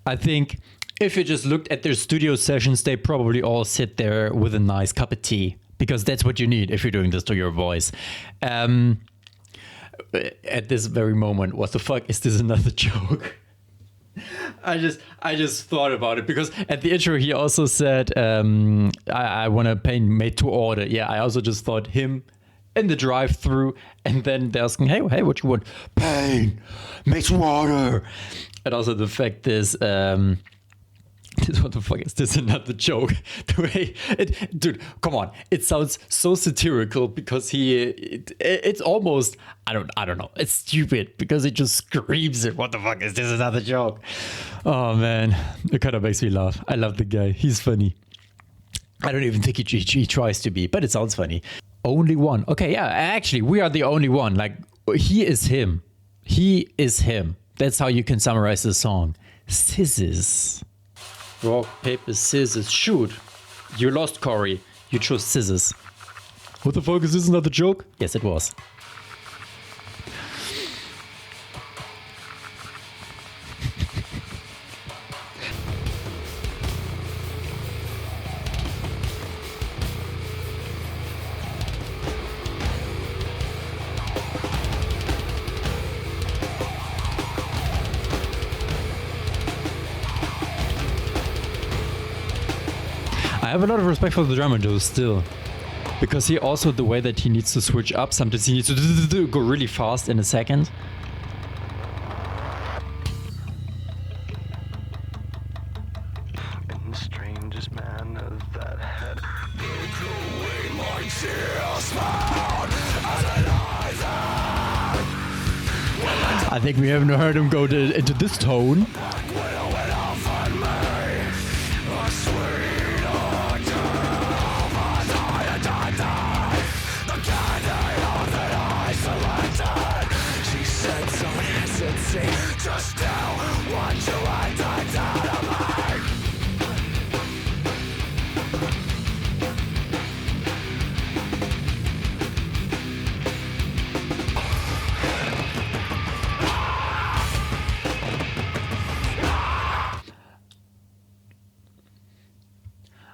I think if you just looked at their studio sessions, they probably all sit there with a nice cup of tea, because that's what you need if you're doing this to your voice. At this very moment, what the fuck, is this another joke? I just thought about it, because at the intro he also said, I want a paint made to order. Yeah, I also just thought him in the drive-through, and then they're asking, hey, what you want? Pain made to order. And also the fact is, what the fuck, is this another joke? The way dude, come on, it sounds so satirical, because it's almost, I don't know, it's stupid because it just screams it. What the fuck, is this another joke? Oh man, it kind of makes me laugh. I love the guy, he's funny. I don't even think he tries to be, but it sounds funny. Only One. Okay, yeah, actually we are the only one. Like, he is him. That's how you can summarize the song. Scissors. Rock, paper, scissors, shoot. You lost, Corey. You chose scissors. What the fuck, is this another joke? Yes, it was. I have a lot of respect for the drummer Joe still, because he also, the way that he needs to switch up, sometimes he needs to go really fast in a second. And the strangest man of that head broke away my tears found as I think we haven't heard him go into this tone. Just now, what you want to out of mine?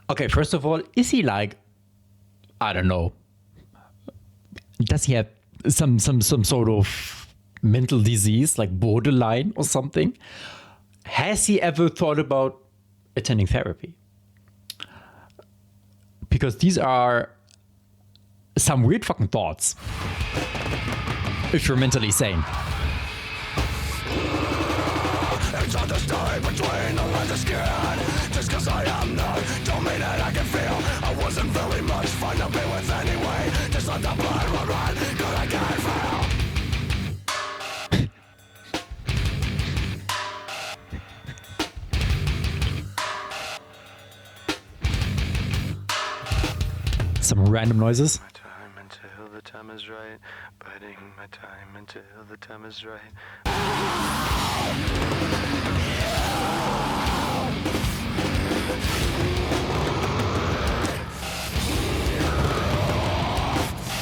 Okay, first of all, is he like, I don't know, does he have some sort of mental disease, like borderline or something? Has he ever thought about attending therapy? Because these are some weird fucking thoughts, if you're mentally sane. It's on the stay between the lines of skin. Just cause I am not, don't mean that I can feel. I wasn't very much fun to be with anyway. Just let the blood run, cause I can't feel. Some random noises. My time until the time is right. Biding my time until the time is right.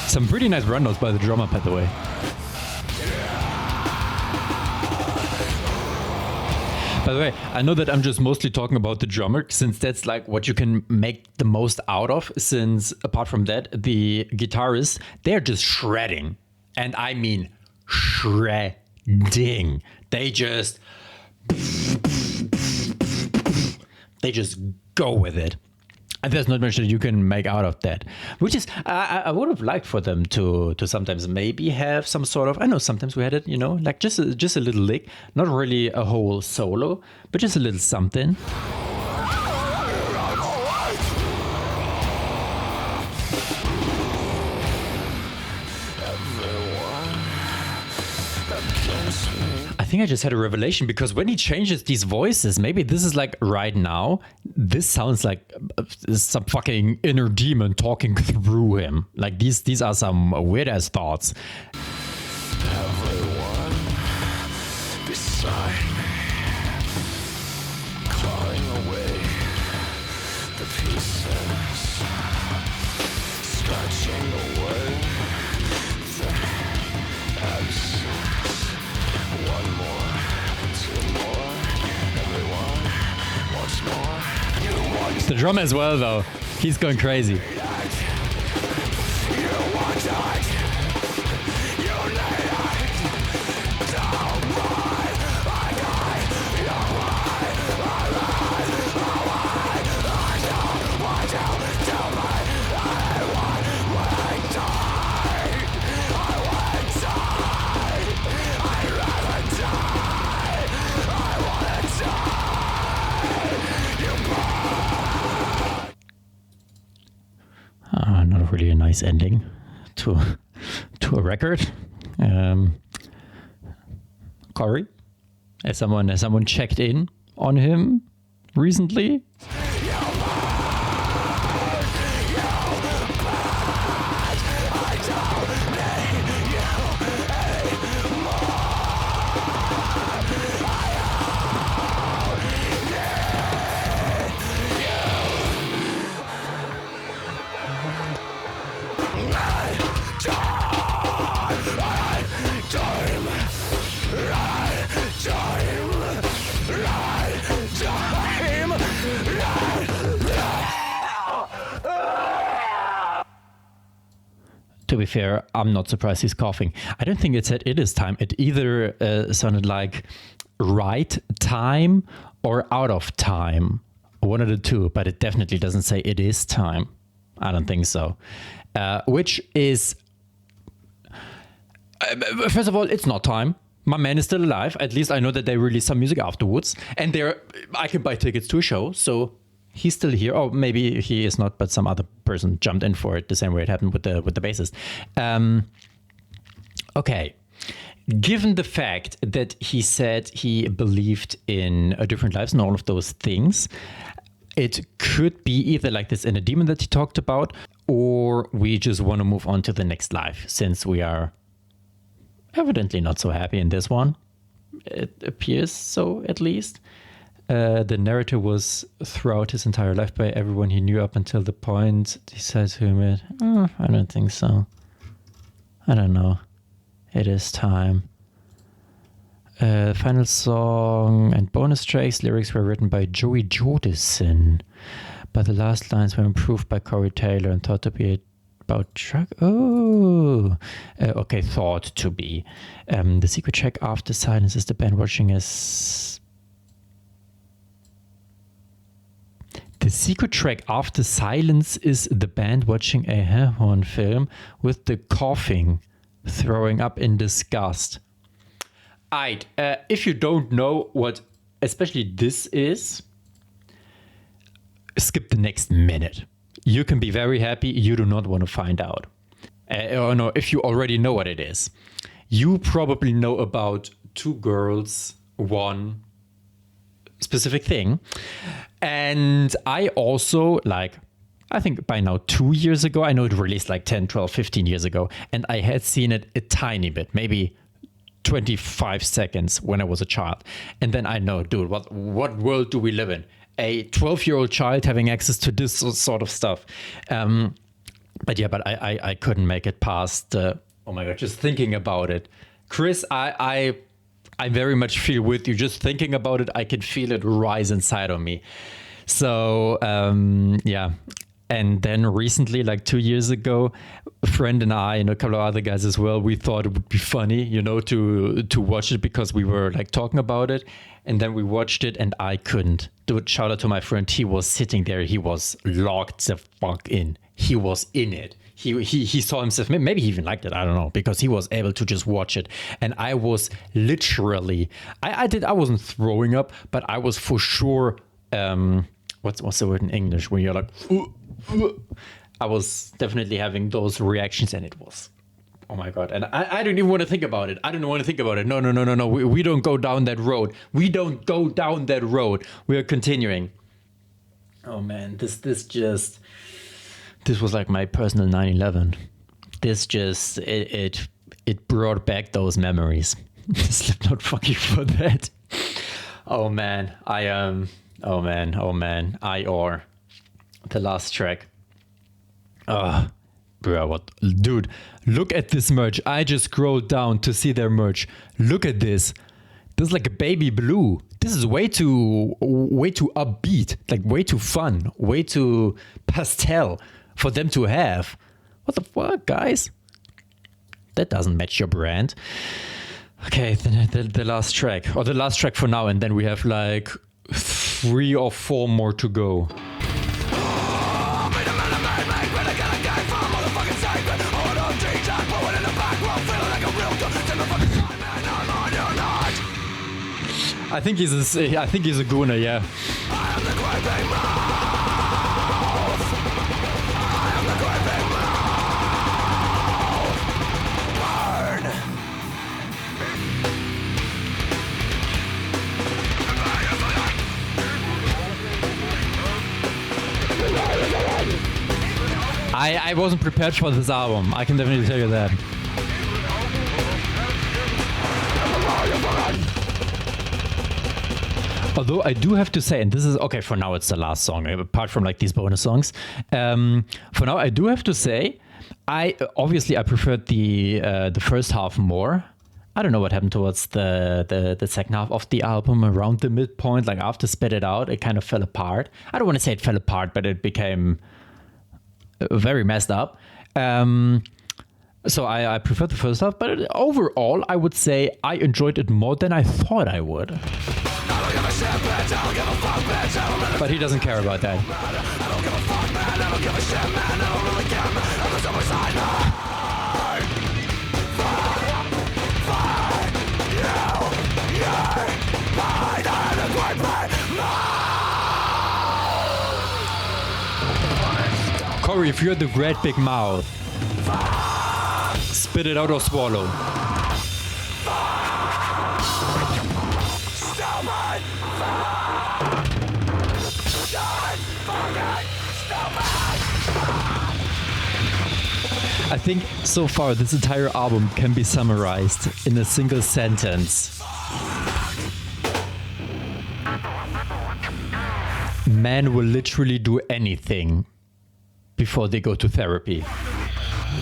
Some pretty nice run notes by the drummer, by the way. By the way, I know that I'm just mostly talking about the drummer, since that's like what you can make the most out of, since apart from that, the guitarists, they're just shredding. And I mean shredding. They just go with it. And there's not much that you can make out of that, which is, I would have liked for them to sometimes maybe have some sort of, I know sometimes we had it, like just a little lick, not really a whole solo, but just a little something. I think I just had a revelation, because when he changes these voices, maybe this is like right now, this sounds like some fucking inner demon talking through him. Like these are some weird ass thoughts. Everyone beside me, clawing away the pieces, scratching away the absence. One more, two more, everyone wants more. You want The drummer as well, though. He's going crazy. you want it, you need it. Don't mind, I got your mind, I don't want you to mind. I want when I die, I want to die, I'd rather die, I wanna die. Not really a nice ending to a record. Corey, has someone checked in on him recently? To be fair, I'm not surprised he's coughing. I don't think it said it is time. It either sounded like right time or out of time. One of the two, but it definitely doesn't say it is time. I don't think so. Which is, first of all, it's not time. My man is still alive. At least I know that they released some music afterwards. And I can buy tickets to a show, so he's still here. Oh, maybe he is not, but some other person jumped in for it the same way it happened with the bassist. Okay. Given the fact that he said he believed in different lives and all of those things, it could be either like this inner demon that he talked about, or we just want to move on to the next life, since we are evidently not so happy in this one. It appears so, at least. The narrator was throughout his entire life by everyone he knew up until the point he said to him, I don't think so. I don't know. It is time. Final song and bonus tracks. Lyrics were written by Joey Jordison, but the last lines were improved by Corey Taylor and thought to be about truck. Okay, thought to be. The secret track After Silence is the band watching as. The secret track After Silence is the band watching a horror film with the coughing, throwing up in disgust. If you don't know what especially this is, skip the next minute. You can be very happy. You do not want to find out. Or no, if you already know what it is. You probably know about two girls, one specific thing. And I also, like, I think by now 2 years ago, I know it released like 10, 12, 15 years ago. And I had seen it a tiny bit, maybe 25 seconds when I was a child. And then I know, dude, what world do we live in? A 12-year-old child having access to this sort of stuff. But I couldn't make it past, oh my God, just thinking about it. Chris, I very much feel with you. Just thinking about it, I can feel it rise inside of me. So, yeah. And then recently, like 2 years ago, a friend and I and a couple of other guys as well, we thought it would be funny, to watch it because we were like talking about it. And then we watched it and I couldn't. Dude, shout out to my friend. He was sitting there. He was locked the fuck in. He was in it. He saw himself. Maybe he even liked it. I don't know, because he was able to just watch it. And I was literally, I wasn't throwing up, but I was for sure, what's the word in English when you're like, I was definitely having those reactions, and it was, oh my God. And I don't even want to think about it. I don't want to think about it. No. We don't go down that road. We don't go down that road. We are continuing. Oh man, this was like my personal 9/11. This just, it brought back those memories. Slipknot, fuck you for that. Oh man, oh man, the last track. Bro, what? Dude, look at this merch. I just scrolled down to see their merch. Look at this. This is like a baby blue. This is way too upbeat, like way too fun, way too pastel for them to have. What the fuck, guys? That doesn't match your brand. Okay, the last track, or the last track for now, and then we have like 3 or 4 more to go. I think he's a gooner, yeah. I wasn't prepared for this album. I can definitely tell you that. Although I do have to say, and this is okay for now, it's the last song, apart from like these bonus songs. For now, I do have to say, I preferred the first half more. I don't know what happened towards the second half of the album, around the midpoint, like after Spit It Out, it kind of fell apart. I don't want to say it fell apart, but it became very messed up. So I preferred the first half, but overall, I would say I enjoyed it more than I thought I would. But he doesn't care about that. Corey, if you're the great big mouth, spit it out or swallow. I think so far this entire album can be summarized in a single sentence. Men will literally do anything before they go to therapy.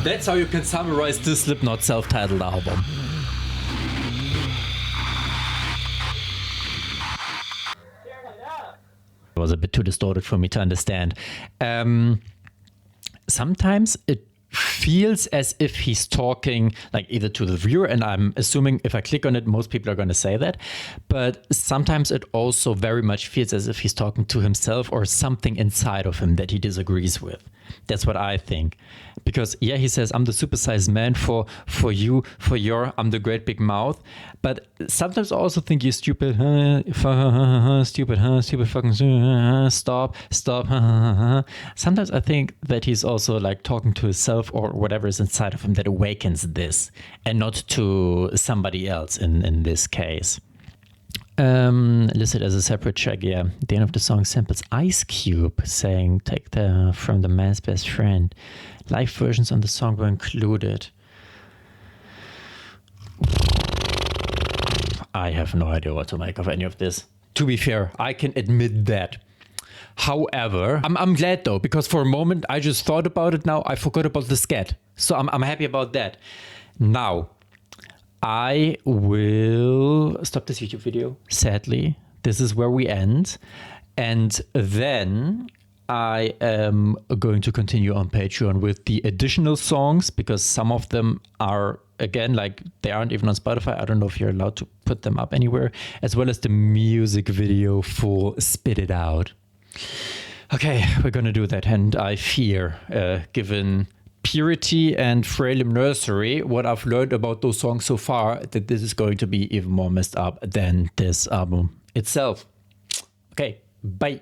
That's how you can summarize this Slipknot self-titled album. It was a bit too distorted for me to understand. Sometimes it feels as if he's talking like either to the viewer, and I'm assuming if I click on it, most people are going to say that, but sometimes it also very much feels as if he's talking to himself or something inside of him that he disagrees with. That's what I think. Because yeah, he says, I'm the supersized man for you, for your, I'm the great big mouth. But sometimes I also think you're stupid, stupid fucking, stop. Sometimes I think that he's also like talking to himself or whatever is inside of him that awakens this, and not to somebody else in this case. Listed as a separate track, yeah. The end of the song samples Ice Cube saying, take the from the man's best friend. Live versions on the song were included. I have no idea what to make of any of this. To be fair, I can admit that. However, I'm glad though, because for a moment I just thought about it now. I forgot about the scat. So I'm happy about that. Now, I will stop this YouTube video, sadly. This is where we end. And then I am going to continue on Patreon with the additional songs, because some of them are, again, like they aren't even on Spotify. I don't know if you're allowed to put them up anywhere, as well as the music video for Spit It Out. Okay, we're going to do that. And I fear, given Purity and Fralem Nursery, what I've learned about those songs so far, that this is going to be even more messed up than this album itself. Okay, bye.